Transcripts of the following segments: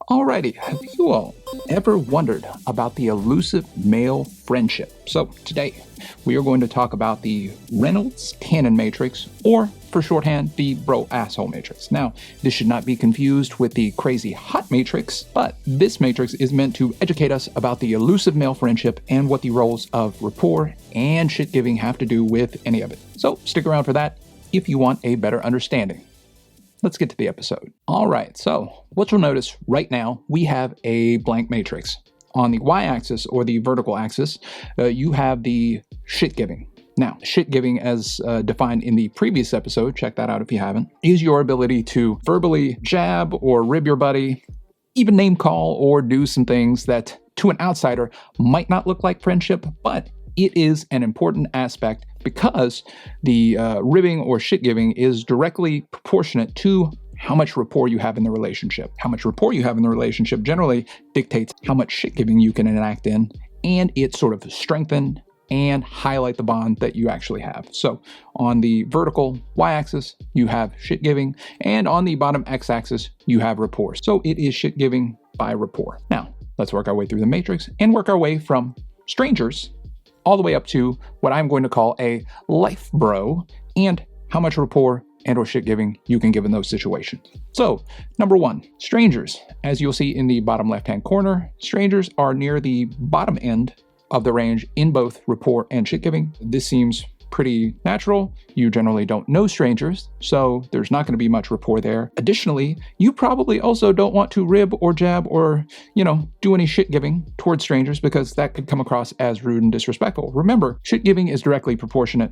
Alrighty, have you all ever wondered about the elusive male friendship? So today, we are going to talk about the Reynolds-Tannen matrix, or for shorthand, the bro-asshole matrix. Now, this should not be confused with the crazy hot matrix, but this matrix is meant to educate us about the elusive male friendship and what the roles of rapport and shit-giving have to do with any of it. So stick around for that if you want a better understanding. Let's get to the episode. All right, so what you'll notice right now, we have a blank matrix. On the y-axis, or the vertical axis, you have the shit giving. Now, shit giving, as defined in the previous episode, check that out if you haven't, is your ability to verbally jab or rib your buddy, even name call or do some things that to an outsider might not look like friendship, but it is an important aspect because the ribbing or shit giving is directly proportionate to how much rapport you have in the relationship. How much rapport you have in the relationship generally dictates how much shit giving you can enact in, and it sort of strengthen and highlight the bond that you actually have. So on the vertical y-axis, you have shit giving, and on the bottom x-axis, you have rapport. So it is shit giving by rapport. Now, let's work our way through the matrix and work our way from strangers all the way up to what I'm going to call a life bro, and how much rapport and or shit giving you can give in those situations. So, number one, strangers. As you'll see in the bottom left-hand corner, strangers are near the bottom end of the range in both rapport and shit giving. This seems pretty natural. You generally don't know strangers, so there's not going to be much rapport there. Additionally, you probably also don't want to rib or jab or, do any shit giving towards strangers because that could come across as rude and disrespectful. Remember, shit giving is directly proportionate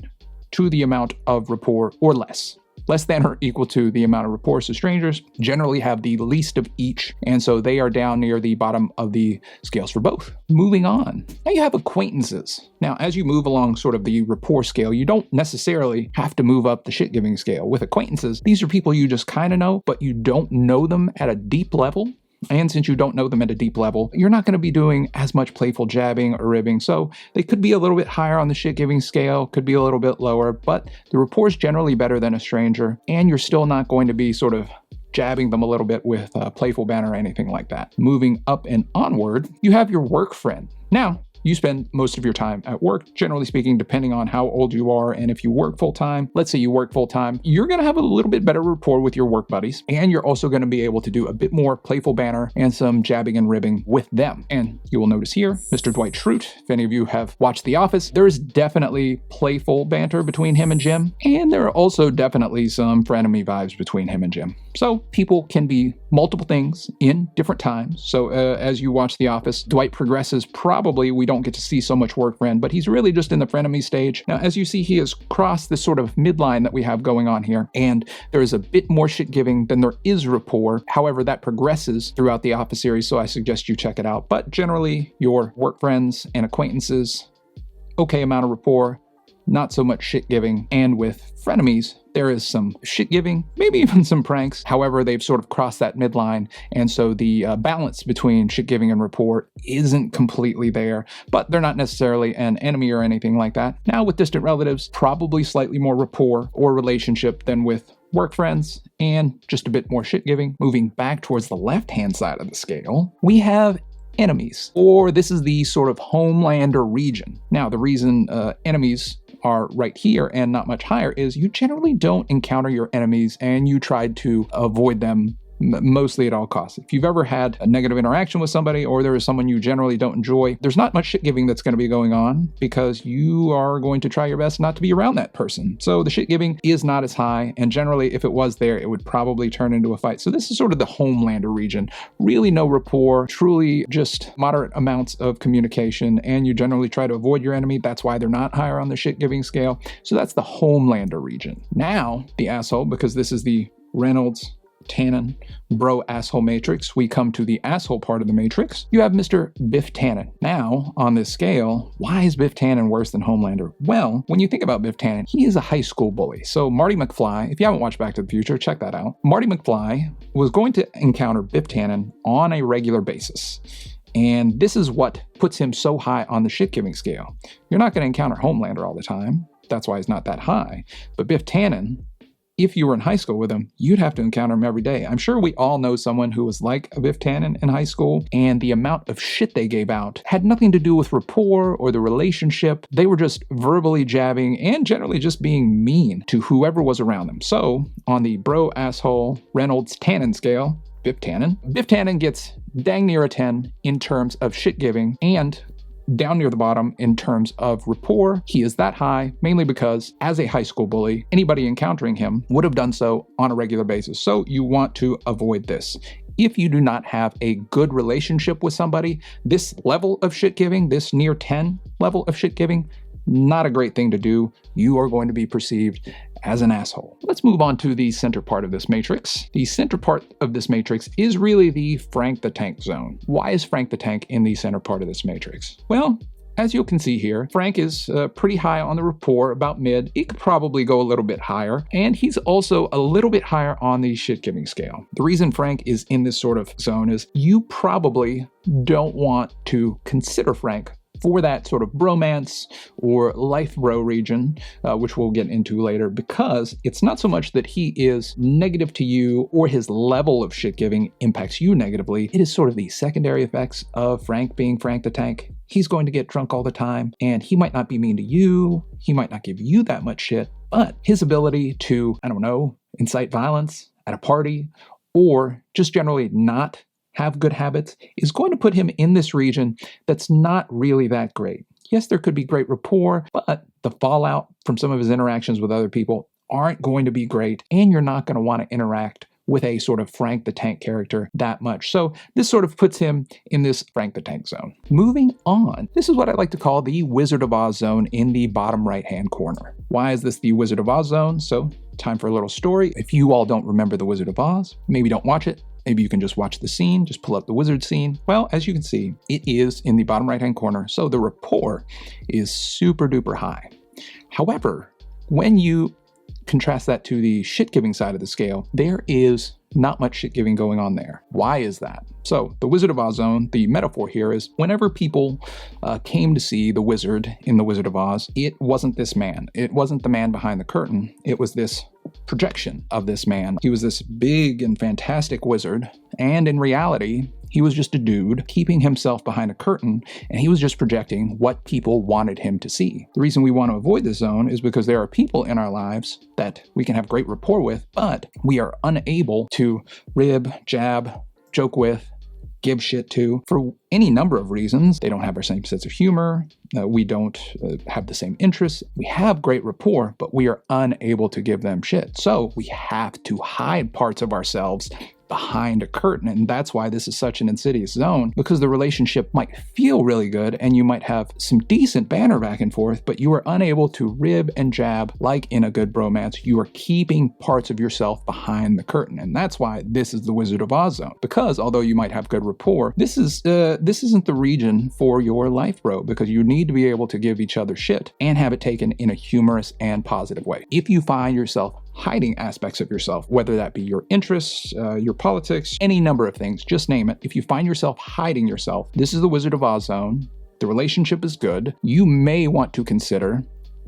to the amount of rapport or less. Less than or equal to the amount of rapport. So strangers generally have the least of each, and so they are down near the bottom of the scales for both. Moving on. Now you have acquaintances. Now, as you move along sort of the rapport scale, you don't necessarily have to move up the shit-giving scale. With acquaintances, these are people you just kind of know, but you don't know them at a deep level. And since you don't know them at a deep level, you're not going to be doing as much playful jabbing or ribbing. So they could be a little bit higher on the shit-giving scale, could be a little bit lower, but the rapport is generally better than a stranger. And you're still not going to be sort of jabbing them a little bit with playful banter or anything like that. Moving up and onward, you have your work friend. Now, you spend most of your time at work, generally speaking, depending on how old you are. And if you work full-time, let's say you work full-time, you're going to have a little bit better rapport with your work buddies. And you're also going to be able to do a bit more playful banter and some jabbing and ribbing with them. And you will notice here, Mr. Dwight Schrute, if any of you have watched The Office, there is definitely playful banter between him and Jim. And there are also definitely some frenemy vibes between him and Jim. So people can be multiple things in different times. So as you watch The Office, Dwight progresses. Probably we don't get to see so much work friend, but he's really just in the frenemy stage. Now, as you see, he has crossed this sort of midline that we have going on here, and there is a bit more shit giving than there is rapport. However, that progresses throughout the Office series, so I suggest you check it out. But generally, your work friends and acquaintances, okay amount of rapport, not so much shit giving, and with frenemies, there is some shit giving, maybe even some pranks. However, they've sort of crossed that midline, and so the balance between shit giving and rapport isn't completely there, but they're not necessarily an enemy or anything like that. Now, with distant relatives, probably slightly more rapport or relationship than with work friends, and just a bit more shit giving. Moving back towards the left-hand side of the scale, we have enemies, or this is the sort of homeland or region. Now, the reason enemies are right here and not much higher is you generally don't encounter your enemies and you try to avoid them mostly at all costs. If you've ever had a negative interaction with somebody, or there is someone you generally don't enjoy, there's not much shit giving that's going to be going on because you are going to try your best not to be around that person. So the shit giving is not as high, and generally if it was there, it would probably turn into a fight. So this is sort of the homelander region. Really no rapport, truly just moderate amounts of communication, and you generally try to avoid your enemy. That's why they're not higher on the shit giving scale. So that's the homelander region. Now, the asshole, because this is the Reynolds-Tannen bro-asshole matrix, we come to the asshole part of the matrix. You have Mr. Biff Tannen. Now, on this scale, why is Biff Tannen worse than Homelander? Well, when you think about Biff Tannen, he is a high school bully. So Marty McFly, if you haven't watched Back to the Future, check that out. Marty McFly was going to encounter Biff Tannen on a regular basis. And this is what puts him so high on the shit-giving scale. You're not going to encounter Homelander all the time. That's why he's not that high. But Biff Tannen if you were in high school with him, you'd have to encounter him every day. I'm sure we all know someone who was like a Biff Tannen in high school, and the amount of shit they gave out had nothing to do with rapport or the relationship. They were just verbally jabbing and generally just being mean to whoever was around them. So, on the bro asshole Reynolds Tannen scale, Biff Tannen gets dang near a 10 in terms of shit giving, and down near the bottom in terms of rapport. He is that high mainly because as a high school bully, anybody encountering him would have done so on a regular basis. So you want to avoid this. If you do not have a good relationship with somebody, this level of shit giving, this near 10 level of shit giving, not a great thing to do. You are going to be perceived as an asshole. Let's move on to the center part of this matrix. The center part of this matrix is really the Frank the Tank zone. Why is Frank the Tank in the center part of this matrix? Well, as you can see here, Frank is pretty high on the rapport, about mid. It could probably go a little bit higher, and he's also a little bit higher on the shit-giving scale. The reason Frank is in this sort of zone is you probably don't want to consider Frank for that sort of bromance or life bro region, which we'll get into later, because it's not so much that he is negative to you or his level of shit giving impacts you negatively. It is sort of the secondary effects of Frank being Frank the Tank. He's going to get drunk all the time, and he might not be mean to you. He might not give you that much shit, but his ability to, I don't know, incite violence at a party or just generally not have good habits is going to put him in this region that's not really that great. Yes, there could be great rapport, but the fallout from some of his interactions with other people aren't going to be great, and you're not going to want to interact with a sort of Frank the Tank character that much. So this sort of puts him in this Frank the Tank zone. Moving on, this is what I like to call the Wizard of Oz zone in the bottom right-hand corner. Why is this the Wizard of Oz zone? So time for a little story. If you all don't remember the Wizard of Oz, maybe don't watch it. Maybe you can just watch the scene, just pull up the wizard scene. Well, as you can see, it is in the bottom right-hand corner, so the rapport is super duper high. However, when you contrast that to the shit-giving side of the scale, there is not much shit-giving going on there. Why is that? So the Wizard of Oz zone, the metaphor here is whenever people came to see the wizard in the Wizard of Oz, it wasn't this man. It wasn't the man behind the curtain. It was this projection of this man. He was this big and fantastic wizard, and in reality, he was just a dude keeping himself behind a curtain, and he was just projecting what people wanted him to see. The reason we want to avoid this zone is because there are people in our lives that we can have great rapport with, but we are unable to rib, jab, joke with, give shit to for any number of reasons. They don't have our same sense of humor. We don't have the same interests. We have great rapport, but we are unable to give them shit. So we have to hide parts of ourselves behind a curtain, and that's why this is such an insidious zone, because the relationship might feel really good and you might have some decent banter back and forth, but you are unable to rib and jab like in a good bromance. You are keeping parts of yourself behind the curtain, and that's why this is the Wizard of Oz zone, because although you might have good rapport, this isn't the region for your life bro, because you need to be able to give each other shit and have it taken in a humorous and positive way. If you find yourself hiding aspects of yourself, whether that be your interests, your politics, any number of things, just name it. If you find yourself hiding yourself, this is the Wizard of Oz zone. The relationship is good. You may want to consider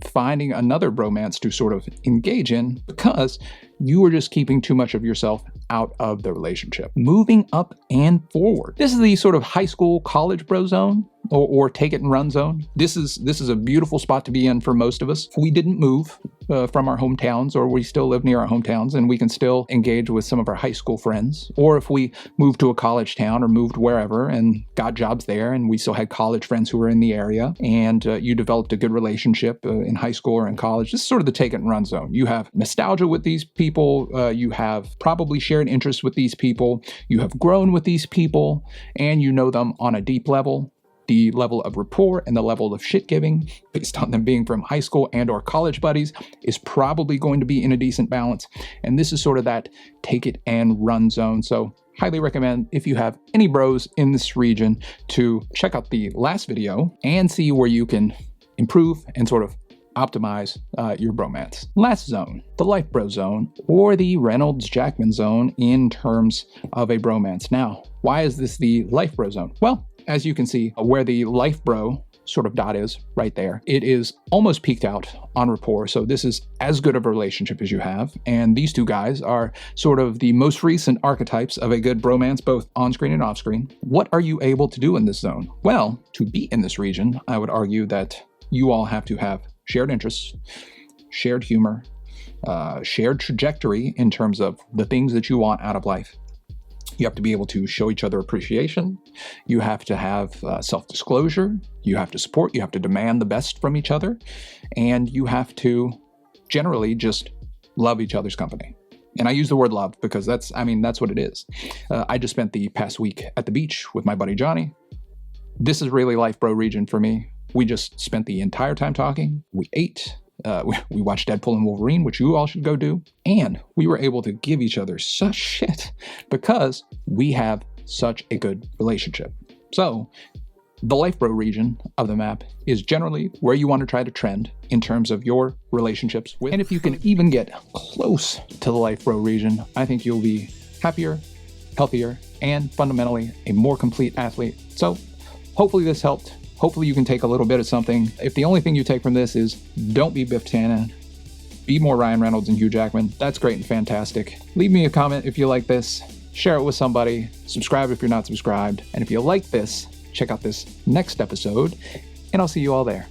finding another bromance to sort of engage in, because you are just keeping too much of yourself out of the relationship. Moving up and forward. This is the sort of high school, college bro zone, or take it and run zone. This is a beautiful spot to be in for most of us. We didn't move from our hometowns, or we still live near our hometowns, and we can still engage with some of our high school friends. Or if we moved to a college town or moved wherever and got jobs there, and we still had college friends who were in the area, and you developed a good relationship in high school or in college. This is sort of the take it and run zone. You have nostalgia with these people. You have probably shared interests with these people. You have grown with these people, and you know them on a deep level. The level of rapport and the level of shit giving based on them being from high school and or college buddies is probably going to be in a decent balance. And this is sort of that take it and run zone. So highly recommend, if you have any bros in this region, to check out the last video and see where you can improve and sort of optimize your bromance. Last zone, the life bro zone, or the Reynolds-Jackman zone in terms of a bromance. Now, why is this the life bro zone? Well, as you can see, where the life bro sort of dot is right there. It is almost peaked out on rapport, so this is as good of a relationship as you have. And these two guys are sort of the most recent archetypes of a good bromance, both on-screen and off-screen. What are you able to do in this zone? Well, to be in this region, I would argue that you all have to have shared interests, shared humor, shared trajectory in terms of the things that you want out of life. You have to be able to show each other appreciation. You have to have self-disclosure. You have to support. You have to demand the best from each other. And you have to generally just love each other's company. And I use the word love because that's what it is. I just spent the past week at the beach with my buddy Johnny. This is really life bro region for me. We just spent the entire time talking. We ate. We watched Deadpool and Wolverine, which you all should go do. And we were able to give each other such shit because we have such a good relationship. So the Life Bro region of the map is generally where you want to try to trend in terms of your relationships with. And if you can even get close to the Life Bro region, I think you'll be happier, healthier, and fundamentally a more complete athlete. So hopefully this helped. Hopefully you can take a little bit of something. If the only thing you take from this is don't be Biff Tannen, be more Ryan Reynolds and Hugh Jackman, that's great and fantastic. Leave me a comment if you like this, share it with somebody, subscribe if you're not subscribed, and if you like this, check out this next episode, and I'll see you all there.